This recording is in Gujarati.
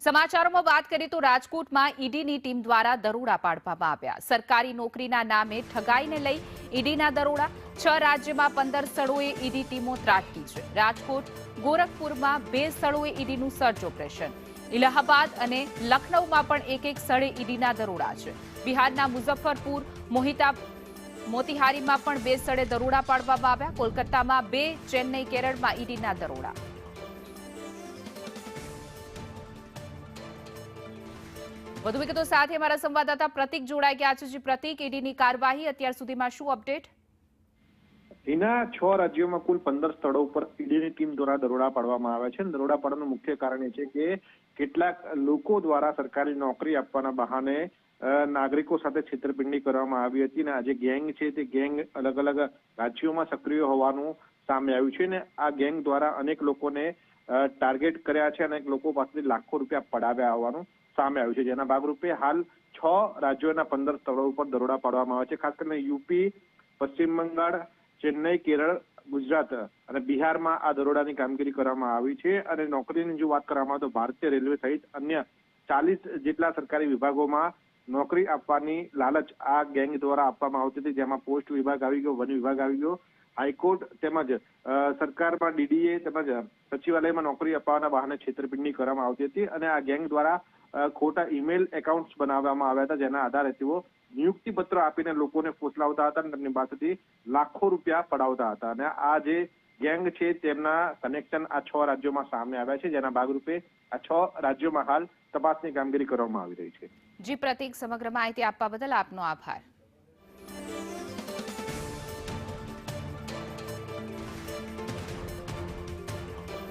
સમાચારોમાં વાત કરીએ તો રાજકોટમાં ઈડીની ટીમ દ્વારા દરોડા પાડવામાં આવ્યા। સરકારી નોકરીના નામે ઠગાઈને લઈ ઈડીના દરોડા। 6 રાજ્યમાં 15 સ્થળોએ ઈડી ટીમો ત્રાટકી છે। રાજકોટ, ગોરખપુરમાં 2 સ્થળોએ ઈડીનું સર્ચ ઓપરેશન। ઇલાહાબાદ અને લખનૌમાં પણ એક સ્થળે ઈડીના દરોડા છે। બિહારના મુઝફ્ફરપુર, મોતિહારીમાં પણ 2 સ્થળે દરોડા પાડવામાં આવ્યા। કોલકાતામાં 2, ચેન્નઈ, કેરળમાં ઈડીના દરોડા। વધુ વિગતો સાથે અમારા સંવાદદાતા પ્રતિક જોડાઈ ગયા છે। પ્રતિક, ઈડીની કાર્યવાહી અત્યાર સુધીમાં શું અપડેટ? એના 6 રાજ્યોમાં કુલ 15 સ્થળો પર ઈડીની ટીમ દ્વારા દરોડા પાડવામાં આવ્યા છે। દરોડા પાડવાનું મુખ્ય કારણ એ છે કે કેટલાક લોકો દ્વારા સરકારી નોકરી આપવાના બહાને નાગરિકો સાથે છેતરપિંડી કરવામાં આવી હતી અને આ જે ગેંગ છે તે ગેંગ અલગ અલગ રાજ્યોમાં સક્રિય હોવાનું સામે આવ્યું છે અને આ ગેંગ દ્વારા અનેક લોકોને ટાર્ગેટ કર્યા છે, અનેક લોકો પાસેથી લાખો રૂપિયા પડાવ્યા હોવાનું સામે આવ્યું છે। જેના ભાગરૂપે હાલ 6 રાજ્યોના 15 સ્થળો ઉપર દરોડા પાડવામાં આવ્યા છે। ખાસ કરીને યુપી, પશ્ચિમ બંગાળ, ચેન્નઈ, કેરળ, ગુજરાત અને બિહારમાં આ દરોડાની કામગીરી કરવામાં આવી છે અને નોકરીની જો વાત કરવામાં આવે તો ભારતીય રેલવે સહિત અન્ય 40 જેટલા સરકારી વિભાગોમાં નોકરી આપવાની લાલચ આ ગેંગ દ્વારા આપવામાં આવતી હતી, જેમાં પોસ્ટ વિભાગ આવી ગયો, વન વિભાગ આવી ગયો, હાઈકોર્ટ તેમજ સરકારમાં ડીડીએ તેમજ સચિવાલયમાં નોકરી અપાવવાના બહાને છેતરપિંડી કરવામાં આવતી હતી અને આ ગેંગ દ્વારા ખોટા ઈમેલ એકાઉન્ટ્સ બનાવવામાં આવ્યા હતા, જેના આધારે તેઓ નિયુક્તિ પત્ર આપીને લોકોને ફોસલાવતા હતા અને તેમની પાસેથી લાખો રૂપિયા પડાવતા હતા અને આ જે ગેંગ છે તેમના કનેક્શન આ 6 રાજ્યોમાં સામે આવ્યા છે, જેના ભાગરૂપે આ 6 રાજ્યોમાં હાલ તપાસની કામગીરી કરવામાં આવી રહી છે। જી પ્રતિક, સમગ્ર માહિતી આપવા બદલ આપનો આભાર।